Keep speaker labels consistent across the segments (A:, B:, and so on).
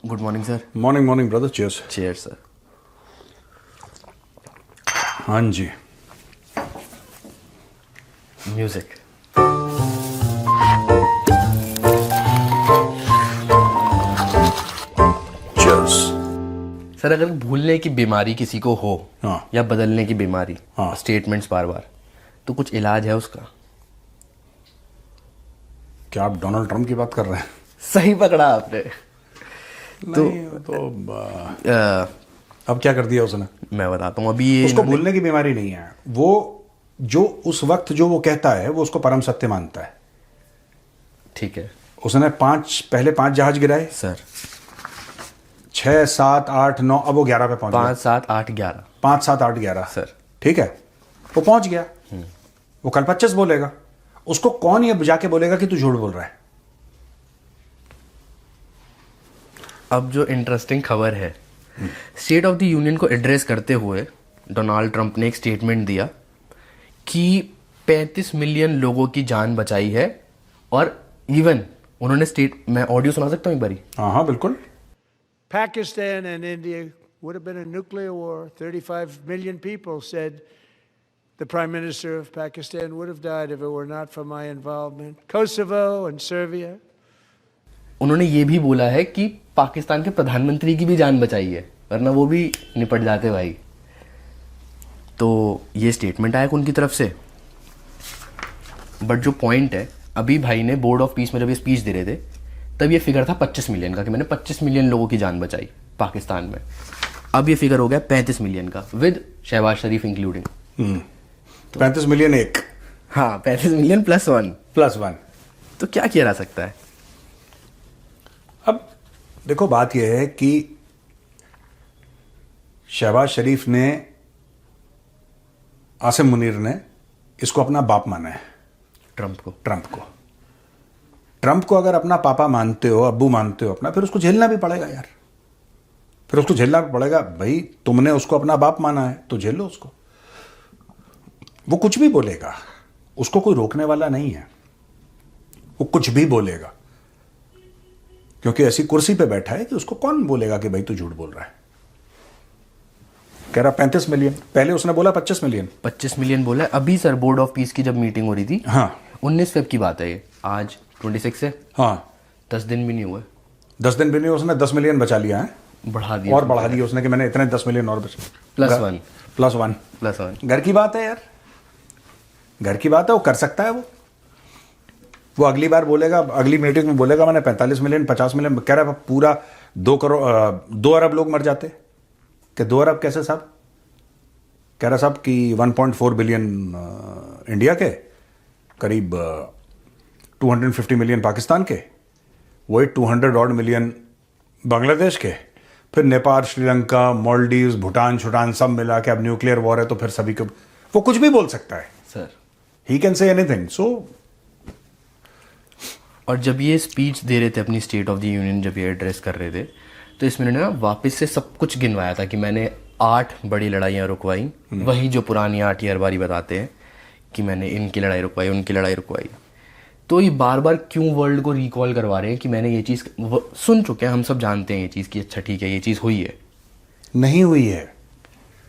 A: Good morning sir.
B: Morning morning brother, cheers.
A: Cheers sir.
B: हाँ जी,
A: music.
B: Cheers.
A: Sir अगर भूलने की बीमारी किसी को हो
B: हाँ।
A: या बदलने की बीमारी,
B: हाँ।
A: स्टेटमेंट्स बार बार, तो कुछ इलाज है उसका?
B: क्या आप डोनाल्ड ट्रंप की बात कर रहे हैं?
A: सही पकड़ा आपने।
B: नहीं तो अब क्या कर दिया उसने?
A: मैं बताता हूँ अभी ये
B: उसको भूलने की बीमारी नहीं है। वो जो उस वक्त जो वो कहता है वो उसको परम सत्य मानता है।
A: ठीक है
B: उसने पहले पांच जहाज गिराए,
A: सर।
B: 6, 7, 8, 9, अब वो 11 पे पहुंच गया।
A: 5, 7, 8, 11।
B: 5, 7, 8, 11
A: सर।
B: ठीक है, वो पहुंच गया। वो कल 25 बोलेगा। उसको कौन ये जाके बोलेगा कि तू झूठ बोल रहा है?
A: अब जो इंटरेस्टिंग खबर है, स्टेट ऑफ द यूनियन को एड्रेस करते हुए डोनाल्ड ट्रंप ने एक स्टेटमेंट दिया कि 35 मिलियन लोगों की जान बचाई है। और इवन उन्होंने मैं ऑडियो सुना सकता हूँ एक बारी?
B: हाँ हाँ बिल्कुल।
C: Pakistan and India would have been a nuclear war. 35 million people said the Prime Minister of Pakistan would have died if it were not for my involvement. Kosovo and Serbia.
A: उन्होंने ये भी बोला है कि पाकिस्तान के प्रधानमंत्री की भी जान बचाई है, वरना वो भी निपट जाते भाई। तो ये स्टेटमेंट आया उनकी तरफ से। बट जो पॉइंट है, अभी भाई ने बोर्ड ऑफ पीस में जब ये स्पीच दे रहे थे तब ये फिगर था 25 मिलियन का, कि मैंने 25 मिलियन लोगों की जान बचाई पाकिस्तान में। अब ये फिगर हो गया 35 मिलियन का, with Shahbaz Sharif including.
B: 35 million एक।
A: हाँ, 35 मिलियन +1। तो क्या किया जा सकता है?
B: अब देखो, बात यह है कि शहबाज शरीफ ने, आसिम मुनीर ने इसको अपना बाप माना है। ट्रंप को अगर अपना पापा मानते हो, अब्बू मानते हो अपना, फिर उसको झेलना भी पड़ेगा यार। फिर उसको झेलना भी पड़ेगा भाई। तुमने उसको अपना बाप माना है तो झेलो उसको। वो कुछ भी बोलेगा, उसको कोई रोकने वाला नहीं है। वो कुछ भी बोलेगा क्योंकि ऐसी कुर्सी पे बैठा है कि उसको कौन बोलेगा कि भाई तू झूठ बोल रहा है। कह रहा 35 मिलियन, पहले उसने बोला 25 मिलियन।
A: 25 मिलियन बोला है अभी सर। बोर्ड ऑफ पीस की जब मीटिंग हो रही थी,
B: हाँ,
A: 19 फेब की बात है ये। आज 26 है।
B: हाँ,
A: 10 दिन भी नहीं हुए।
B: 10 दिन भी नहीं, उसने 10 मिलियन बचा लिया है।
A: बढ़ा दिया
B: और बढ़ा दिया उसने कि मैंने इतने 10 मिलियन और
A: +1।
B: +1 घर की बात है यार, घर की बात है। वो कर सकता है। वो अगली बार बोलेगा, अगली मीटिंग में बोलेगा मैंने 45 मिलियन 50 मिलियन। कह रहा है पूरा 2 अरब लोग मर जाते। कि 2 अरब कैसे साहब? कह रहा साहब कि 1.4 बिलियन इंडिया के, करीब 250 मिलियन पाकिस्तान के, वही 200 ऑड मिलियन बांग्लादेश के, फिर नेपाल, श्रीलंका, मालदीव्स, भूटान सब मिला के अब न्यूक्लियर वॉर है तो फिर सभी को। वो कुछ भी बोल सकता है
A: sir.
B: He can say anything. So
A: और जब ये स्पीच दे रहे थे अपनी स्टेट ऑफ द यूनियन, जब ये एड्रेस कर रहे थे, तो इसमें ना वापस से सब कुछ गिनवाया था कि मैंने 8 बड़ी लड़ाइयाँ रुकवाई। वही जो पुरानी 8 ही हर बारी बताते हैं कि मैंने इनकी लड़ाई रुकवाई, उनकी लड़ाई रुकवाई। तो ये बार बार क्यों वर्ल्ड को रिकॉल करवा रहे हैं कि मैंने ये चीज़ सुन चुके हैं, हम सब जानते हैं ये चीज़ कि अच्छा ठीक है ये चीज़ हुई है,
B: नहीं हुई है।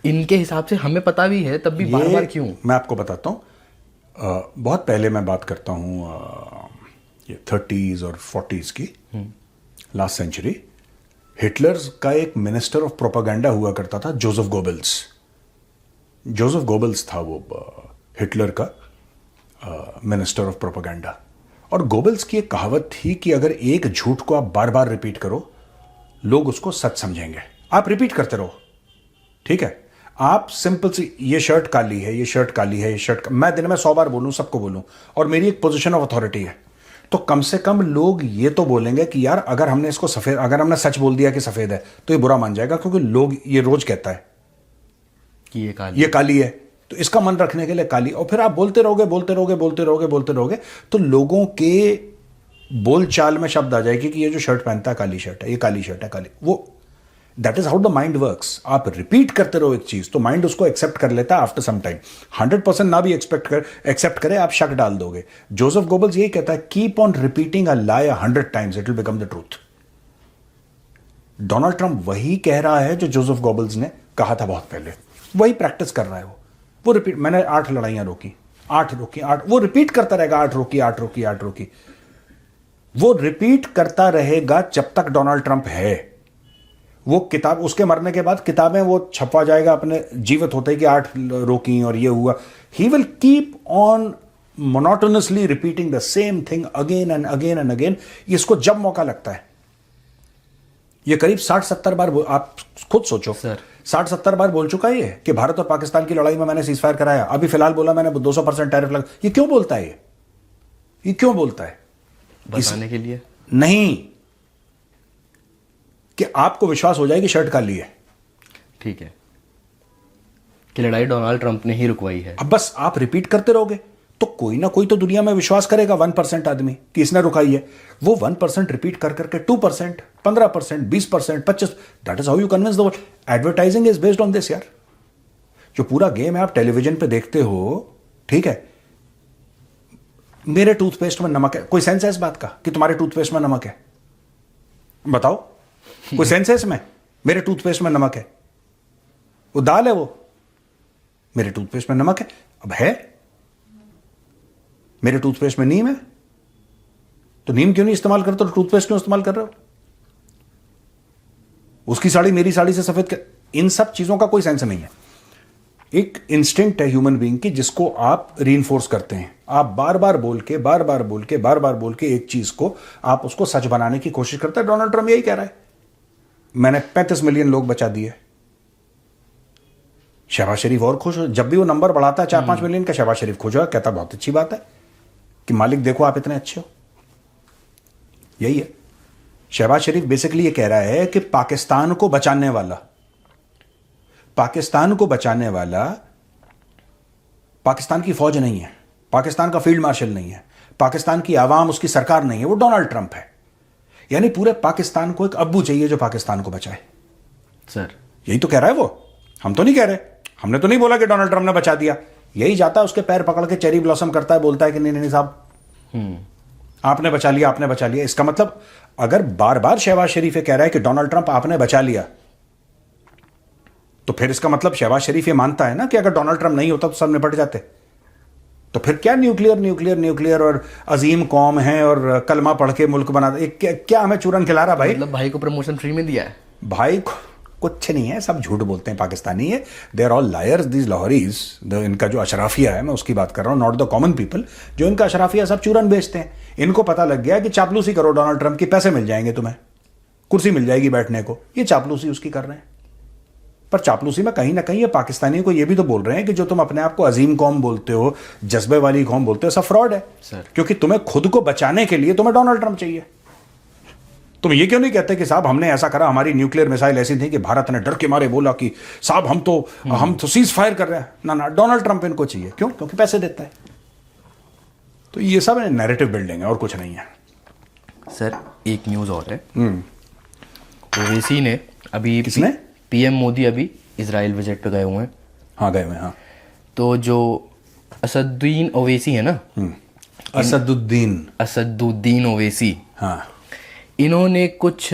A: इनके हिसाब से हमें पता भी है, तब भी बार बार क्यों?
B: मैं आपको बताता हूँ। बहुत पहले मैं बात करता हूँ, ये 30s और 40s की, लास्ट सेंचुरी। हिटलर्स का एक मिनिस्टर ऑफ प्रोपागेंडा हुआ करता था, जोसेफ गोबल्स था वो हिटलर का मिनिस्टर ऑफ प्रोपागेंडा। और गोबल्स की एक कहावत थी कि अगर एक झूठ को आप बार बार रिपीट करो, लोग उसको सच समझेंगे। आप रिपीट करते रहो, ठीक है। आप सिंपल सी, ये शर्ट काली है, ये शर्ट काली है, ये शर्ट मैं दिन में 100 बार बोलूं, सबको बोलूं, और मेरी एक पोजीशन ऑफ अथॉरिटी है, तो कम से कम लोग ये तो बोलेंगे कि यार अगर हमने इसको सफेद, अगर हमने सच बोल दिया कि सफेद है तो ये बुरा मान जाएगा, क्योंकि लोग ये रोज कहता है
A: कि ये
B: काली है, तो इसका मन रखने के लिए काली। और फिर आप बोलते रहोगे तो लोगों के बोलचाल में शब्द आ जाएगी कि ये जो शर्ट पहनता है काली शर्ट है, ये काली शर्ट है, काली। वो that is how the mind works. आप रिपीट करते रहो एक चीज तो माइंड उसको एक्सेप्ट कर लेता है आफ्टर सम टाइम। 100% ना भी एक्सेप्ट करे, आप शक डाल दोगे। जोसेफ गोबल्स यही कहता है, keep on repeating a lie 100 times, it will become the truth. Donald Trump वही कह रहा है जो जोसेफ गॉबल्स ने कहा था बहुत पहले, वही प्रैक्टिस कर रहा है वो रिपीट, मैंने 8 लड़ाइयां रोकी, 8 रोकी, 8, वो रिपीट करता रहेगा, 8 रोकी, 8 रोकी, 8 रोकी, वो रिपीट करता रहेगा जब तक डोनाल्ड ट्रंप है। वो किताब, उसके मरने के बाद किताबें वो छपवा जाएगा अपने जीवित होते ही कि 8 रोकी और ये हुआ। He will keep on monotonously repeating the same thing again and again and again. इसको जब मौका लगता है, ये करीब 60-70 बार, आप खुद सोचो
A: सर,
B: 60-70 बार बोल चुका है ये कि भारत और पाकिस्तान की लड़ाई में मैंने सीजफायर कराया। अभी फिलहाल बोला मैंने 200% टैरिफ लगा। ये क्यों बोलता है? ये क्यों बोलता है?
A: बताने के लिए
B: नहीं, कि आपको विश्वास हो जाए कि शर्ट काली है।
A: ठीक है, कि लड़ाई डोनाल्ड ट्रंप ने ही रुकवाई है।
B: अब बस आप रिपीट करते रहोगे तो कोई ना कोई तो दुनिया में विश्वास करेगा, 1% आदमी, कि इसने रुकाई है। वो 1% रिपीट कर करके 2%, 15%, 20%, 25%, that is how you convince the world. Advertising is based on this यार। जो पूरा गेम है आप टेलीविजन पे देखते हो, ठीक है, मेरे टूथपेस्ट में नमक है, कोई सेंस है इस बात का कि तुम्हारे टूथपेस्ट में नमक है? बताओ, कोई सेंस है इसमें? मेरे टूथपेस्ट में नमक है, वो दाल है, वो मेरे टूथपेस्ट में नमक है। अब है, मेरे टूथपेस्ट में नीम है, तो नीम क्यों नहीं इस्तेमाल करते, तो टूथपेस्ट क्यों इस्तेमाल कर रहे हो? उसकी साड़ी मेरी साड़ी से सफेद कर, इन सब चीजों का कोई सेंस नहीं है। एक इंस्टिंक्ट है ह्यूमन बीइंग की जिसको आप रीइंफोर्स करते हैं। आप बार बार बोल के, बार बार बोल के, बार बार बोल के एक चीज को आप उसको सच बनाने की कोशिश करते हैं। डोनाल्ड ट्रंप यही कह रहा है, मैंने 35 मिलियन लोग बचा दिए। शहबाज शरीफ और खुश हो, जब भी वो नंबर बढ़ाता है 4-5 मिलियन का, शहबाज शरीफ खुश हो, कहता बहुत अच्छी बात है कि मालिक देखो आप इतने अच्छे हो। यही है, शहबाज शरीफ बेसिकली ये कह रहा है कि पाकिस्तान को बचाने वाला, पाकिस्तान को बचाने वाला पाकिस्तान की फौज नहीं है, पाकिस्तान का फील्ड मार्शल नहीं है, पाकिस्तान की आवाम, उसकी सरकार नहीं है, वो डोनाल्ड ट्रंप है। यानी पूरे पाकिस्तान को एक अब्बू चाहिए जो पाकिस्तान को बचाए।
A: सर,
B: यही तो कह रहा है वो, हम तो नहीं कह रहे, हमने तो नहीं बोला कि डोनाल्ड ट्रंप ने बचा दिया। यही जाता है उसके पैर पकड़ के चेरी ब्लॉसम करता है, बोलता है कि नहीं नहीं साहब आपने बचा लिया, आपने बचा लिया। इसका मतलब अगर बार बार शहबाज शरीफ ये कह रहा है कि डोनाल्ड ट्रंप आपने बचा लिया, तो फिर इसका मतलब शहबाज शरीफ ये मानता है ना कि अगर डोनाल्ड ट्रंप नहीं होता तो सब निपट जाते। तो फिर क्या न्यूक्लियर न्यूक्लियर न्यूक्लियर और अजीम कौम है और कलमा पढ़ के मुल्क बना, क्या हमें चूरन खिला रहा भाई?
A: मतलब भाई को प्रमोशन फ्री में दिया है?
B: भाई को कुछ नहीं है, सब झूठ बोलते हैं, पाकिस्तानी है, they are all liars these Lahoris. इनका जो अशराफिया है, मैं उसकी बात कर रहा हूँ, नॉट द कॉमन पीपल। जो इनका अशराफिया सब चूरन बेचते हैं। इनको पता लग गया कि चापलूसी करो डोनाल्ड ट्रंप की, पैसे मिल जाएंगे, तुम्हें कुर्सी मिल जाएगी बैठने को। ये चापलूसी उसकी कर रहे हैं। पर चापलूसी में कहीं ना कहीं ये पाकिस्तानियों को ये भी तो बोल रहे हैं कि जो तुम अपने आप को अजीम कौम बोलते हो, जज्बे वाली कौम बोलते हो, सब फ्रॉड है
A: सर।
B: क्योंकि तुम्हें खुद को बचाने के लिए तुम्हें डोनाल्ड ट्रंप चाहिए। तुम ये क्यों नहीं कहते कि साहब हमने ऐसा करा, हमारी न्यूक्लियर मिसाइल ऐसी थी कि भारत ने डर के मारे बोला कि साहब हम तो सीज फायर कर रहे हैं। ना ना, डोनाल्ड ट्रंप इनको चाहिए। क्यों? क्योंकि पैसे देता है। तो ये सब नैरेटिव बिल्डिंग है और कुछ नहीं है।
A: सर, एक न्यूज़ और है। ओवैसी ने अभी,
B: किसने?
A: पीएम मोदी अभी इजराइल विजिट पे गए हुए हैं।
B: हाँ, गए हुए हैं। हाँ,
A: तो जो असदुद्दीन ओवैसी है ना, असदुद्दीन ओवैसी,
B: हाँ,
A: इन्होंने कुछ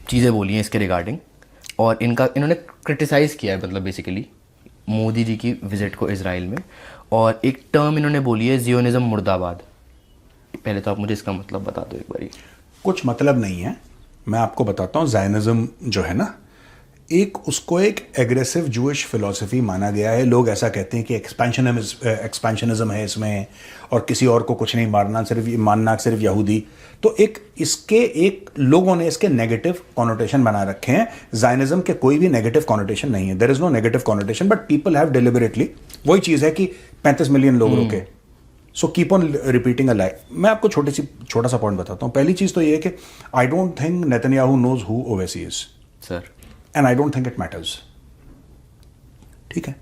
A: चीज़ें बोली हैं इसके रिगार्डिंग, और इन्होंने क्रिटिसाइज़ किया है, मतलब बेसिकली मोदी जी की विजिट को इजराइल में। और एक टर्म इन्होंने बोली है, जियोनिज्म मुर्दाबाद। पहले तो आप मुझे इसका मतलब बता दो एक बारी।
B: कुछ मतलब नहीं है, मैं आपको बताता हूँ। ज़ायनिज़्म जो है ना, उसको एक एग्रेसिव जूइश फिलॉसफी माना गया है। लोग ऐसा कहते हैं कि एक्सपेंशनिज्म है इसमें, और किसी और को कुछ नहीं मानना सिर्फ यहूदी। तो एक लोगों ने इसके नेगेटिव कॉनोटेशन बना रखे हैं। ज़ायनिज़्म के कोई भी नेगेटिव कॉनोटेशन नहीं है, there is no negative connotation, but people have deliberately, वही चीज़ है कि 35 मिलियन लोग रुके। So keep on repeating a lie. मैं आपको छोटा सा पॉइंट बताता हूँ। पहली चीज़ तो ये है कि I don't think Netanyahu knows who Owaisi is,
A: sir,
B: and I don't think it matters. ठीक है,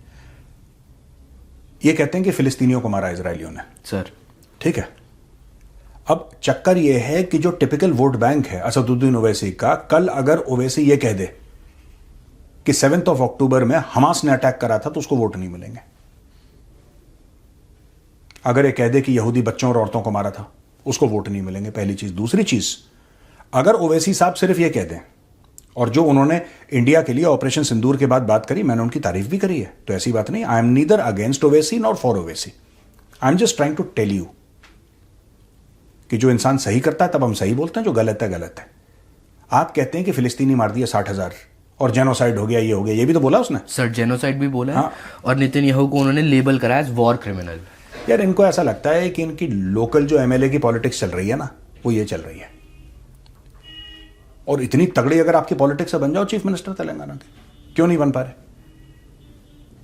B: ये कहते हैं कि फिलिस्तीनियों को मारा इजरायलियों ने,
A: सर।
B: ठीक है। अब चक्कर ये है कि जो टिपिकल वोट बैंक है असदुद्दीन ओवैसी का, कल अगर ओवैसी ये कह दे कि 7 अक्टूबर में हमास ने अटैक करा था तो उसको वोट नहीं मिलेंगे। अगर ये कह दे कि यहूदी बच्चों और औरतों को मारा था, उसको वोट नहीं मिलेंगे, पहली चीज। दूसरी चीज, अगर ओवैसी साहब सिर्फ ये कह दें और जो उन्होंने इंडिया के लिए ऑपरेशन सिंदूर के बाद बात करी, मैंने उनकी तारीफ भी करी है, तो ऐसी बात नहीं। I am neither against Owaisi nor for Owaisi, I am just trying to tell you कि जो इंसान सही करता है तब हम सही बोलते हैं, जो गलत है गलत है। आप कहते हैं कि फिलिस्तीनी मार दिया 60,000 और जेनोसाइड हो गया, ये हो गया, ये भी तो बोला उसने।
A: सर जेनोसाइड भी बोला है
B: हाँ।
A: और नेतन्याहू को उन्होंने लेबल करा एज वॉर क्रिमिनल।
B: यार इनको ऐसा लगता है कि इनकी लोकल जो एमएलए की पॉलिटिक्स चल रही है ना, वो ये चल रही है। और इतनी तगड़ी अगर आपकी पॉलिटिक्स से बन जाओ चीफ मिनिस्टर तेलंगाना के, क्यों नहीं बन पा रहे?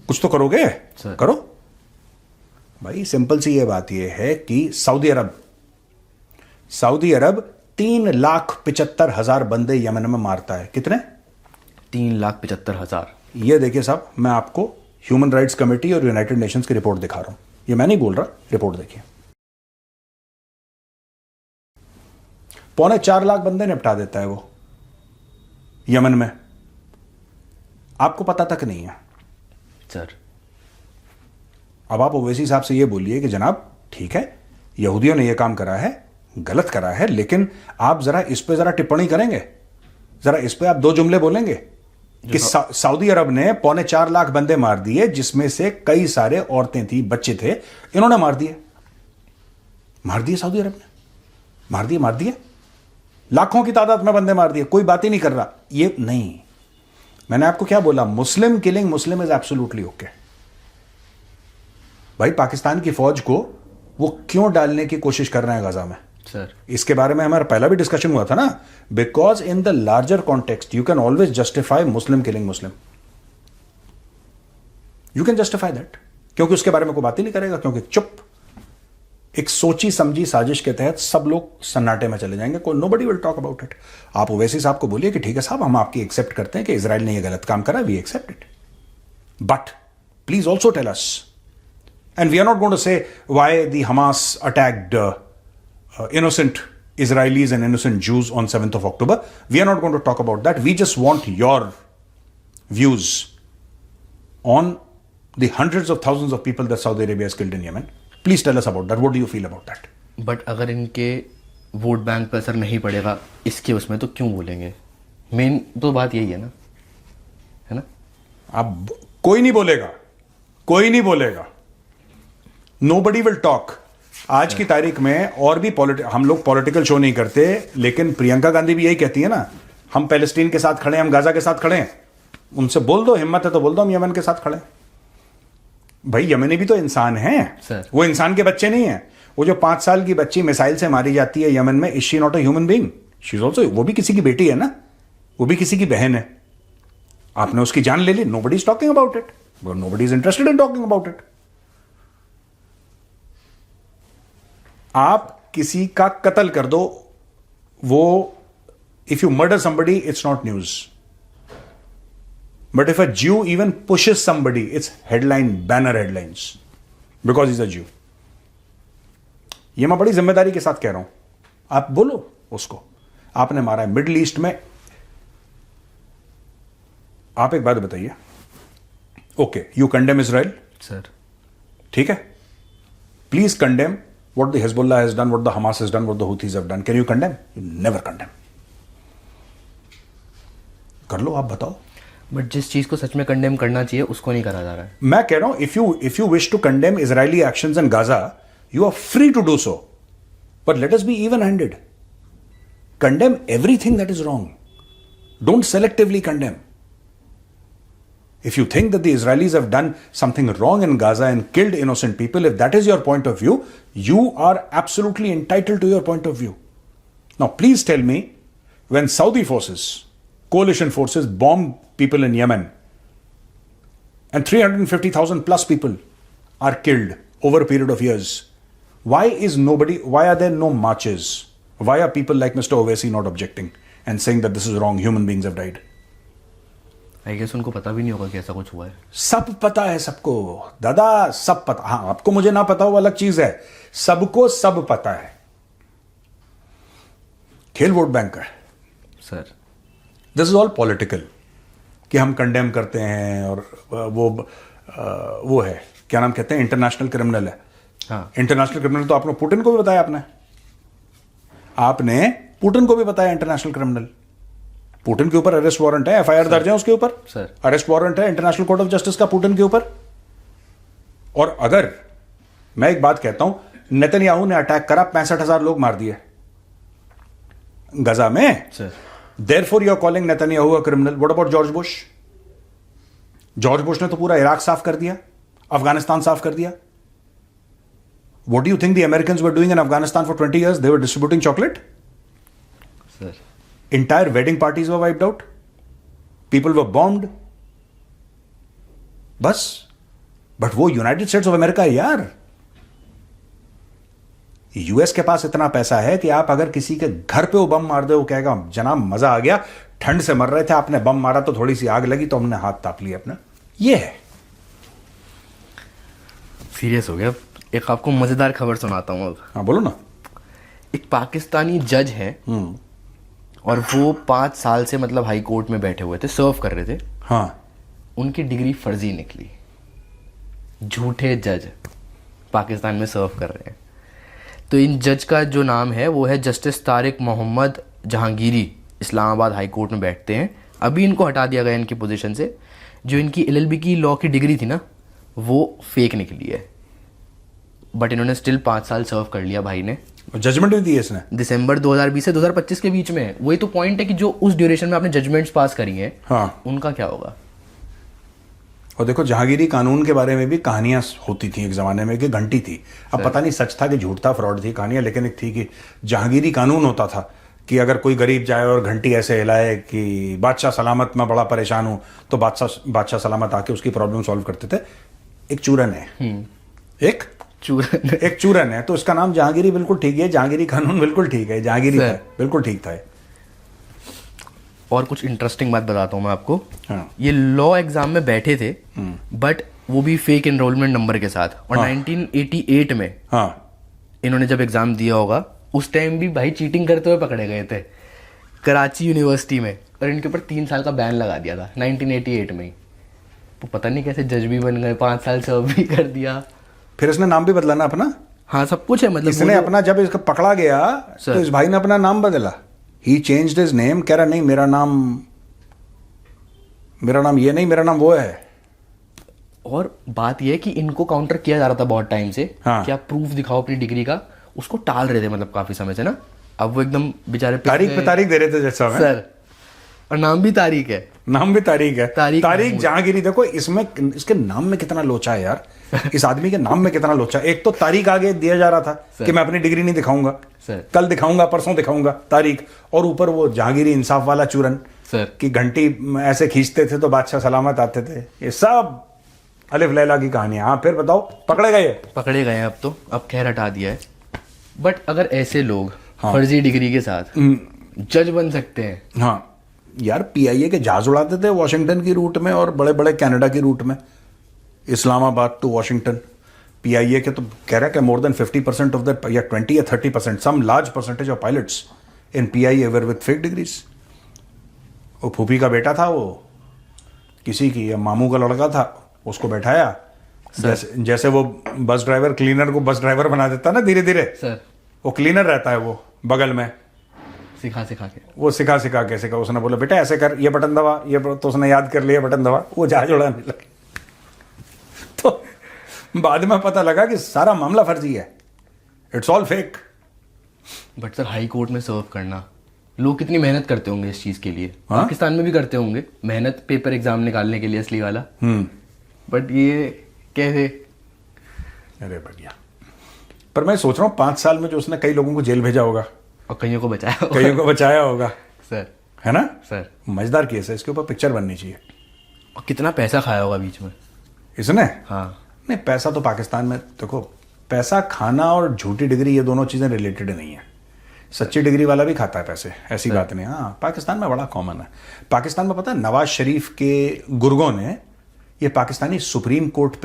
B: कुछ तो करोगे
A: सर।
B: करो भाई। सिंपल सी ये बात ये है कि सऊदी अरब 3,75,000 बंदे यमन में मारता है। कितने?
A: 3,75,000।
B: ये देखिए साहब, मैं आपको ह्यूमन राइट्स कमेटी और यूनाइटेड नेशंस की रिपोर्ट दिखा रहा हूं, ये मैं नहीं बोल रहा, रिपोर्ट देखिए। 4.25 लाख बंदे निपटा देता है वो यमन में, आपको पता तक नहीं है
A: सर।
B: अब आप ओवैसी साहब से ये बोलिए कि जनाब ठीक है, यहूदियों ने ये काम करा है, गलत करा है, लेकिन आप जरा इस पे जरा टिप्पणी करेंगे, जरा इस पे आप 2 जुमले बोलेंगे कि सऊदी अरब ने 4.25 लाख बंदे मार दिए, जिसमें से कई सारे औरतें थी, बच्चे थे, इन्होंने मार दिए सऊदी अरब ने, मार दिए लाखों की तादाद में बंदे मार दिए, कोई बात ही नहीं कर रहा। ये नहीं, मैंने आपको क्या बोला, Muslim killing Muslim is absolutely okay. भाई पाकिस्तान की फौज को वो क्यों डालने की कोशिश कर रहे हैं गाजा में
A: सर?
B: इसके बारे में हमारा पहला भी डिस्कशन हुआ था ना, because in the larger context you can always justify Muslim killing Muslim, you can justify that, क्योंकि उसके बारे में कोई बात ही नहीं करेगा, क्योंकि चुप, एक सोची समझी साजिश के तहत सब लोग सन्नाटे में चले जाएंगे, कोई nobody will talk about it. आप ओवैसी साहब को बोलिए कि ठीक है साहब, हम आपकी एक्सेप्ट करते हैं कि इजराइल ने यह गलत काम करा, we accept it, but please also tell us, and we are not going to say why the Hamas attacked innocent Israelis and innocent Jews on 7th of October. We are not going to talk about that. We just want your views on the hundreds of thousands of people that Saudi Arabia has killed in Yemen. Please tell us about that. What do you feel about that?
A: But अगर इनके vote bank पर असर नहीं पड़ेगा इसके उसमें, तो क्यों बोलेंगे? मेन तो बात यही है ना?
B: अब कोई नहीं बोलेगा, Nobody will talk. आज की तारीख में और भी हम लोग पॉलिटिकल शो नहीं करते, लेकिन प्रियंका गांधी भी यही कहती है ना, हम पैलेस्टीन के साथ खड़े हैं, हम गाजा के साथ खड़े हैं। उनसे बोल दो, हिम्मत है तो बोल दो हम यमन के साथ खड़े हैं। भाई यमनी भी तो इंसान हैं
A: सर।
B: वो इंसान के बच्चे नहीं है। वो जो 5 साल की बच्ची मिसाइल से मारी जाती है यमन में, is she not a human being? She is also, वो भी किसी की बेटी है ना, वो भी किसी की बहन है। आपने उसकी जान ले ली, nobody is talking about it, nobody is interested in talking about it. आप किसी का कत्ल कर दो, वो if you murder somebody it's not news, but if a Jew even pushes somebody it's headline, banner headlines, because is a Jew. ये मैं बड़ी जिम्मेदारी के साथ कह रहा हूं, आप बोलो उसको, आपने मारा है मिडिल ईस्ट में। आप एक बात बताइए, okay you condemn Israel
A: sir,
B: ठीक है, please condemn what the Hezbollah has done, what the Hamas has done, what the Houthis have done. Can you condemn? You never condemn. कर लो, आप बताओ।
A: बट जिस चीज को सच में कंडेम करना चाहिए उसको नहीं करा जा रहा है।
B: मैं कह रहा हूं, if you wish to condemn Israeli actions in Gaza, you are free to do so. But let us be even-handed. Condemn everything that is wrong. Don't selectively condemn. If you think that the Israelis have done something wrong in Gaza and killed innocent people, if that is your point of view, you are absolutely entitled to your point of view. Now, please tell me, when Saudi forces, coalition forces, bomb people in Yemen, and 350,000 plus people are killed over a period of years, why are there no marches? Why are people like Mr. Owaisi not objecting and saying that this is wrong, human beings have died?
A: I guess उनको पता भी नहीं होगा कि ऐसा कुछ हुआ है।
B: सब पता है सबको दादा, सब पता। हाँ, आपको मुझे ना पता हो अलग चीज है, सबको सब पता है। खेल वोट बैंक का है
A: sir.
B: This is all political, कि हम कंडेम करते हैं, और वो है क्या नाम कहते हैं, इंटरनेशनल क्रिमिनल है।
A: हाँ,
B: इंटरनेशनल क्रिमिनल तो आपने पुतिन को भी बताया, आपने पुतिन को भी बताया इंटरनेशनल क्रिमिनल। पुतिन के ऊपर अरेस्ट वारंट है, एफआईआर दर्ज है उसके ऊपर,
A: सर।
B: अरेस्ट वारंट है इंटरनेशनल कोर्ट ऑफ जस्टिस का पुतिन के ऊपर। और अगर मैं एक बात कहता हूं, नेतन्याहू ने अटैक करा, 65,000 लोग मार दिए गजा में,
A: sir.
B: Therefore you are calling Netanyahu a criminal. What about George Bush? George Bush ने तो पूरा इराक साफ कर दिया, अफगानिस्तान साफ कर दिया। What do you think the Americans were doing in Afghanistan for 20 years? They were distributing chocolate.
A: Sir.
B: Entire wedding parties were wiped out. People were bombed. बस। बट वो यूनाइटेड स्टेट्स ऑफ अमेरिका है यार। US के पास इतना पैसा है कि आप अगर किसी के घर पे वो बम मार दे, वो कहेगा जनाब मजा आ गया, ठंड से मर रहे थे, आपने बम मारा तो थोड़ी सी आग लगी तो हमने हाथ ताप लिया अपना। ये है।
A: सीरियस हो गया। एक आपको मजेदार खबर सुनाता हूँ अब।
B: हाँ बोलो ना।
A: एक पाकिस्तानी जज है और वो 5 साल से मतलब हाई कोर्ट में बैठे हुए थे, सर्व कर रहे थे।
B: हाँ।
A: उनकी डिग्री फर्जी निकली। झूठे जज पाकिस्तान में सर्व कर रहे हैं। तो इन जज का जो नाम है वो है Justice Tariq Mohammad Jahangiri, Islamabad high court में बैठते हैं। अभी इनको हटा दिया गया इनकी पोजीशन से। जो इनकी एलएलबी की लॉ की डिग्री थी ना, वो फेक निकली है, बट इन्होंने स्टिल 5 साल सर्व कर लिया भाई ने।
B: जजमेंट भी दी है इसने
A: दिसंबर 2020 से 2025 के बीच में। वही तो पॉइंट है कि जो उस ड्यूरेशन में आपने जजमेंट्स पास करी हैं,
B: हाँ,
A: उनका क्या होगा।
B: और देखो जहांगीरी कानून के बारे में भी कहानियां होती थी एक जमाने में कि घंटी थी। अब पता नहीं सच था कि झूठ था, फ्रॉड थी कहानियां, लेकिन एक थी कि जहांगीरी कानून होता था कि अगर कोई गरीब जाए और घंटी ऐसे हिलाए कि बादशाह सलामत, मैं बड़ा परेशान हूं, तो बादशाह सलामत आके उसकी प्रॉब्लम सॉल्व करते थे। एक चूरन है, एक चूरन है, तो इसका नाम जहांगीरी बिल्कुल ठीक है। जहांगीरी कानून बिल्कुल ठीक है, जहांगीरी था, बिल्कुल ठीक था।
A: और कुछ इंटरेस्टिंग बात बताता हूँ मैं आपको।
B: हाँ।
A: ये लॉ एग्जाम में बैठे थे, बट वो भी फेक एनरोलमेंट नंबर के साथ। और 1988 में इन्होंने जब एग्जाम दिया होगा, उस टाइम भी भाई चीटिंग करते हुए पकड़े गए थे कराची यूनिवर्सिटी में, और इनके ऊपर 3 साल का बैन लगा दिया था 1988 में ही। तो पता नहीं कैसे जज भी बन गए, 5 साल सर्व भी कर दिया।
B: फिर इसने नाम भी बदला ना अपना।
A: हाँ, सब कुछ है मतलब।
B: इसने अपना, जब इसका पकड़ा गया तो इस भाई ने अपना नाम बदला। ही चेंज्ड हिज नेम, कह रहा नहीं मेरा नाम ये नहीं, मेरा नाम वो है।
A: और बात यह है कि इनको काउंटर किया जा रहा था बहुत टाइम से।
B: हाँ।
A: कि आप प्रूफ दिखाओ अपनी डिग्री का, उसको टाल रहे थे मतलब काफी समय से ना। अब वो एकदम बेचारे
B: तारीख पे तारीख दे रहे थे जैसा
A: सर, और नाम भी तारीख है।
B: नाम भी तारीख है, तारीख जहांगीरी। देखो इसमें, इसके नाम में कितना लोचा है यार। इस आदमी के नाम में कितना लोचा। एक तो तारीख आगे दिया जा रहा था कि मैं अपनी डिग्री नहीं दिखाऊंगा, कल दिखाऊंगा, परसों दिखाऊंगा तारीख, और ऊपर वो जहांगीरी इंसाफ वाला चूरन
A: सर
B: की घंटी ऐसे खींचते थे तो बादशाह सलामत आते थे। ये सब अलिफ लैला की कहानी। हाँ, फिर बताओ, पकड़े गए?
A: पकड़े गए अब तो, अब खैर हटा दिया है। बट अगर ऐसे लोग फर्जी डिग्री के साथ जज बन सकते हैं।
B: हाँ यार, पीआईए के जहाज उड़ाते थे वॉशिंगटन की रूट में और बड़े बड़े कनाडा की रूट में, इस्लामाबाद टू वॉशिंगटन। पीआईए के तो कह रहा है कि मोर देन 50% ऑफ द, या 20 या 30%, some large percentage of pilots in PIA were with fake degrees. वो फूफी का बेटा था, वो किसी की मामू का लड़का था, उसको बैठाया। जैसे वो बस ड्राइवर क्लीनर को बस ड्राइवर बना देता ना धीरे धीरे,
A: सर
B: वो क्लीनर रहता है वो बगल में,
A: सिखा के
B: उसने बोला बेटा ऐसे कर, ये बटन दबा, ये तो उसने याद कर लिया बटन दबा, वो जहाज उड़ाने लगे। तो बाद में पता लगा कि सारा मामला फर्जी है, it's all fake.
A: But sir, high court में सर्व करना, लोग कितनी मेहनत करते होंगे इस चीज के लिए। पाकिस्तान में भी करते होंगे मेहनत, पेपर एग्जाम निकालने के लिए असली वाला। बट ये कैसे?
B: अरे बढ़िया। पर मैं सोच रहा हूँ 5 साल में जो उसने कई लोगों को जेल भेजा होगा
A: और कईयों को बचाया होगा
B: सर, है ना
A: सर?
B: मजेदार केस है, इसके ऊपर पिक्चर बननी चाहिए।
A: और कितना पैसा खाया होगा बीच में
B: इसने?
A: हाँ।
B: नहीं, पैसा तो पाकिस्तान में, देखो पैसा खाना और झूठी डिग्री, ये दोनों चीजें रिलेटेड नहीं है। सच्ची डिग्री वाला भी खाता है पैसे, ऐसी बात नहीं। हाँ, पाकिस्तान में बड़ा कॉमन है। पाकिस्तान में पता है, नवाज शरीफ के गुर्गों ने ये पाकिस्तानी सुप्रीम कोर्ट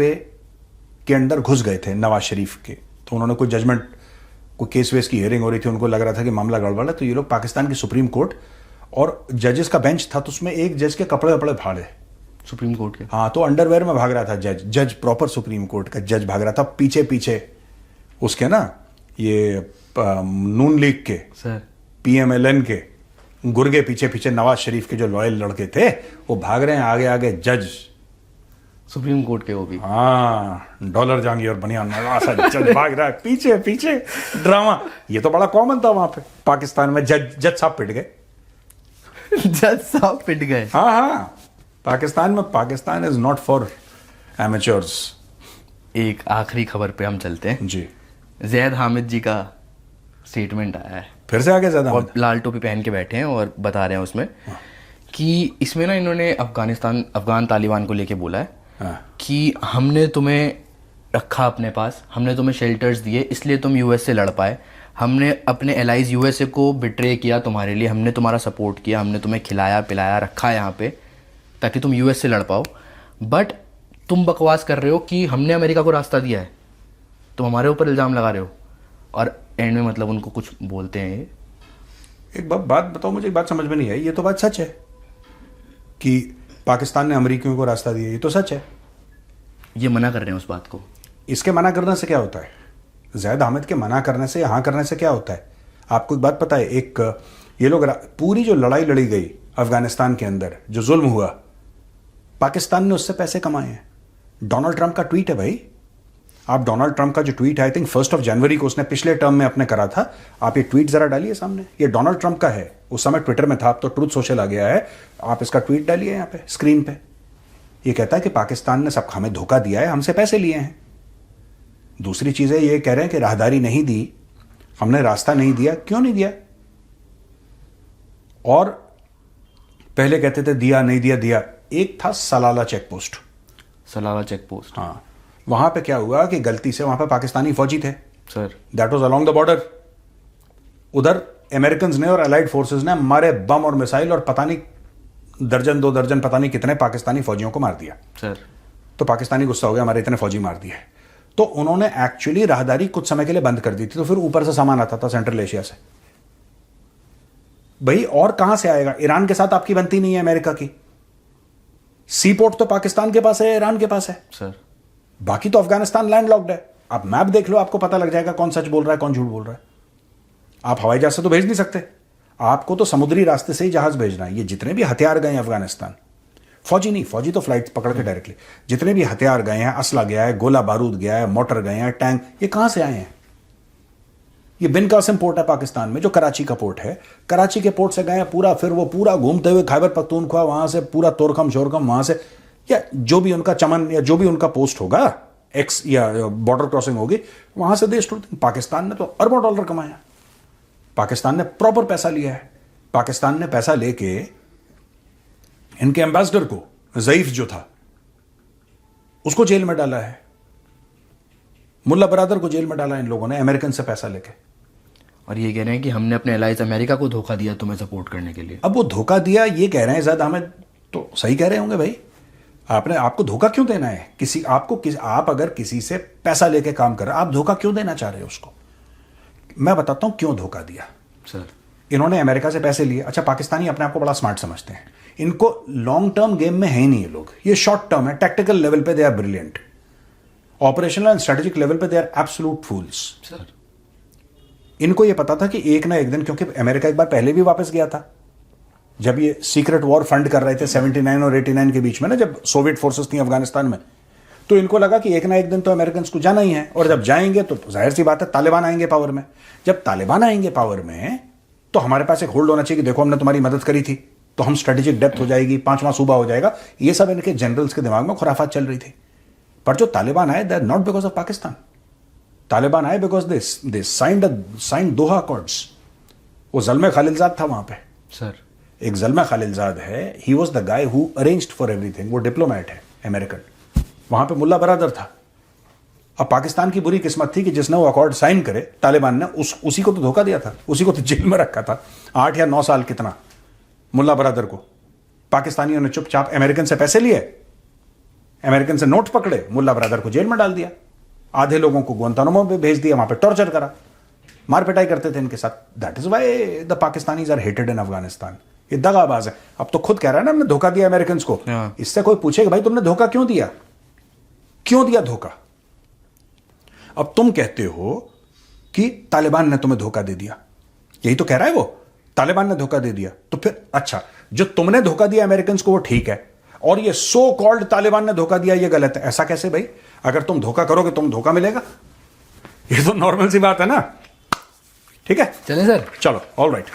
B: के अंदर घुस गए थे नवाज शरीफ के। तो उन्होंने कोई जजमेंट, कोई केस वेस की हियरिंग हो रही थी, उनको लग रहा था कि मामला गड़बड़ है, तो ये लोग पाकिस्तान की सुप्रीम कोर्ट, और जजेस का बेंच था, तो उसमें एक जज के कपड़े वपड़े फाड़े
A: सुप्रीम कोर्ट के।
B: हाँ, तो अंडरवेयर में भाग रहा था जज प्रॉपर सुप्रीम कोर्ट का जज भाग रहा था, पीछे पीछे उसके ना, ये नून लीग के
A: सर,
B: PMLN के गुर्गे पीछे पीछे नवाज शरीफ के जो लॉयल लड़के थे वो भाग रहे हैं आगे आगे जज,
A: सुप्रीम कोर्ट के वो भी।
B: हाँ, डॉलर जाएंगी और बनियान ऐसा जज भाग रहा है पीछे पीछे, ड्रामा। ये तो बड़ा कॉमन था वहां पे पाकिस्तान में, जज साहब पिट गए।
A: जज साहब पिट गए।
B: हाँ हाँ, पाकिस्तान में, Pakistan is not for amateurs.
A: एक आखिरी खबर पे हम चलते हैं
B: जी,
A: जैद हामिद जी का स्टेटमेंट आया है,
B: फिर से आगे ज्यादा
A: और लाल टोपी पहन के बैठे हैं और बता रहे हैं उसमें कि इसमें ना इन्होंने अफगान तालिबान को लेके बोला है कि हमने तुम्हें रखा अपने पास, हमने तुम्हें शेल्टर्स दिए इसलिए तुम यूएस से लड़ पाए, हमने अपने एलाइज यूएसए को बिट्रे किया तुम्हारे लिए, हमने तुम्हारा सपोर्ट किया, हमने तुम्हें खिलाया पिलाया रखा यहाँ पे ताकि तुम यूएस से लड़ पाओ, बट तुम बकवास कर रहे हो कि हमने अमेरिका को रास्ता दिया है, तुम हमारे ऊपर इल्ज़ाम लगा रहे हो। और एंड में मतलब उनको कुछ बोलते हैं ये।
B: एक बात बताओ मुझे, एक बात समझ में नहीं आई, ये तो बात सच है कि पाकिस्तान ने अमेरिकियों को रास्ता दिया, ये तो सच है।
A: ये मना कर रहे हैं उस बात को।
B: इसके मना करने से क्या होता है? जैद हामिद के मना करने से, हाँ करने से क्या होता है? आपको एक बात पता है, एक ये लोग पूरी जो लड़ाई लड़ी गई अफगानिस्तान के अंदर, जो जुल्म हुआ, पाकिस्तान ने उससे पैसे कमाए हैं। डोनाल्ड ट्रंप का ट्वीट है भाई, आप डोनाल्ड ट्रंप का जो ट्वीट है, आई थिंक 1 जनवरी को उसने पिछले टर्म में अपने करा था, आप ये ट्वीट जरा डालिए सामने, ये डोनाल्ड ट्रंप का है, उस समय ट्विटर में था, अब तो ट्रूथ सोशल आ गया है, आप इसका ट्वीट डालिए यहाँ पे स्क्रीन पे। ये कहता है कि पाकिस्तान ने सब हमें धोखा दिया है, हमसे पैसे लिए हैं। दूसरी चीज है, ये कह रहे हैं कि राहदारी नहीं दी, हमने रास्ता नहीं दिया। क्यों नहीं दिया? और पहले कहते थे दिया नहीं दिया, दिया। एक था सलाला चेक पोस्ट,
A: सलाला चेक पोस्ट,
B: हाँ, वहां पे क्या हुआ कि गलती से वहां पे पाकिस्तानी फौजी थे
A: sir,
B: that was along the border, उधर अमेरिकन ने और अलाइड फोर्सेस ने मारे बम और मिसाइल और पता नहीं दर्जन 2 दर्जन पता नहीं कितने पाकिस्तानी फौजियों को मार दिया
A: सर।
B: तो पाकिस्तानी गुस्सा हो गया, हमारे इतने फौजी मार दिए, तो उन्होंने एक्चुअली राहदारी कुछ समय के लिए बंद कर दी थी, तो फिर ऊपर से सामान आता था सेंट्रल एशिया से। भाई और कहां से आएगा? ईरान के साथ आपकी बनती नहीं है अमेरिका की, सी पोर्ट तो पाकिस्तान के पास है, ईरान के पास है
A: सर,
B: बाकी तो अफगानिस्तान लैंडलॉक्ड है। आप मैप देख लो, आपको पता लग जाएगा कौन सच बोल रहा है कौन झूठ बोल रहा है। आप हवाई जहाज से तो भेज नहीं सकते, आपको तो समुद्री रास्ते से ही जहाज भेजना है। ये जितने भी हथियार गए हैं अफगानिस्तान, फौजी नहीं, फौजी तो फ्लाइट पकड़ के डायरेक्टली, जितने भी हथियार गए हैं, असला गया है, गोला बारूद गया है, मोटर गए हैं, टैंक, ये कहां से आए हैं? ये बिन कासिम पोर्ट है पाकिस्तान में, जो कराची का पोर्ट है, कराची के पोर्ट से गए हैं पूरा, फिर वो पूरा घूमते हुए खैबर पख्तूनख्वा, वहां से पूरा तोरखम शोरखम, वहां से या जो भी उनका चमन या जो भी उनका पोस्ट होगा, एक्स या बॉर्डर क्रॉसिंग होगी, वहां से देश टूटते। पाकिस्तान ने तो अरबों डॉलर कमाया, पाकिस्तान ने प्रॉपर पैसा लिया है। पाकिस्तान ने पैसा लेके इनके एम्बेसडर को, ज़ईफ जो था, उसको जेल में डाला है, मुल्ला बरादर को जेल में डाला इन लोगों ने अमेरिकन से पैसा लेके।
A: और ये कह रहे हैं कि हमने अपने एलाइज अमेरिका को धोखा दिया तुम्हें सपोर्ट करने के लिए।
B: अब वो धोखा दिया ये कह रहे हैं ज़ैद हामिद, तो सही कह रहे होंगे भाई, आपको धोखा क्यों देना है? आप अगर किसी से पैसा लेके काम कर रहे हैं, आप धोखा क्यों देना चाह रहे हो उसको? मैं बताता हूं क्यों धोखा दिया
A: सर।
B: इन्होंने अमेरिका से पैसे लिए। अच्छा, पाकिस्तानी अपने आप को बड़ा स्मार्ट समझते हैं, इनको लॉन्ग टर्म गेम में है ही नहीं ये लोग, ये शॉर्ट टर्म है। टैक्टिकल लेवल पे they are brilliant, operational and strategic level पे they are absolute fools.
A: Sir,
B: इनको ये पता था कि एक ना एक दिन, क्योंकि अमेरिका एक बार पहले भी वापस गया था, जब ये सीक्रेट वॉर फंड कर रहे थे 79 और 89 के बीच में ना, जब सोवियत फोर्सेस थी अफगानिस्तान में, तो इनको लगा कि एक ना एक दिन तो अमेरिकन को जाना ही है, और जब जाएंगे तो जाहिर सी बात है तालिबान आएंगे पावर में। जब तालिबान आएंगे पावर में तो हमारे पास एक होल्ड होना चाहिए कि देखो हमने तुम्हारी मदद करी थी, तो हम स्ट्रेटेजिक डेप्थ हो जाएगी, 5वां सूबा हो जाएगा। ये सब इनके जनरल्स के दिमाग में खुराफात चल रही थी। पर जो तालिबान आए, that not because of Pakistan, Taliban आए because they signed Doha accords. वो ज़ल्मे खालिलजाद था वहां पे
A: सर।
B: एक ज़ल्मा खालिलजाद है, he was the guy who arranged for everything. वो डिप्लोमेट है अमेरिकन, वहां पे मुल्ला बरादर था। अब पाकिस्तान की बुरी किस्मत थी कि जिसने वो अकॉर्ड साइन करे, तालिबान ने उसी को तो धोखा दिया था, उसी को तो जेल में रखा था 8 या 9 साल, कितना, मुल्ला बरादर को। पाकिस्तानियों ने चुपचाप अमेरिकन से पैसे लिए, अमेरिकन से नोट पकड़े, मुल्ला बरादर को जेल में डाल दिया, आधे लोगों को गुआंतानामो में भेज दिया, वहां पे टॉर्चर करा, मार पिटाई करते थे इनके साथ। That is why the Pakistanis are hated in Afghanistan. ये दगाबाज है। अब तो खुद कह रहा है ना हमने धोखा दिया अमेरिकन को। इससे कोई पूछेगा भाई तुमने धोखा क्यों दिया, क्यों दिया धोखा? अब तुम कहते हो कि तालिबान ने तुम्हें धोखा दे दिया, यही तो कह रहा है वो तालिबान ने धोखा दे दिया, तो फिर अच्छा, जो तुमने धोखा दिया अमेरिकन को वो ठीक है, और ये सो कॉल्ड तालिबान ने धोखा दिया ये गलत है। ऐसा कैसे भाई? अगर तुम धोखा करोगे तुम धोखा मिलेगा, ये तो नॉर्मल सी बात है ना। ठीक है,
A: चलें सर?
B: चलो, ऑल राइट।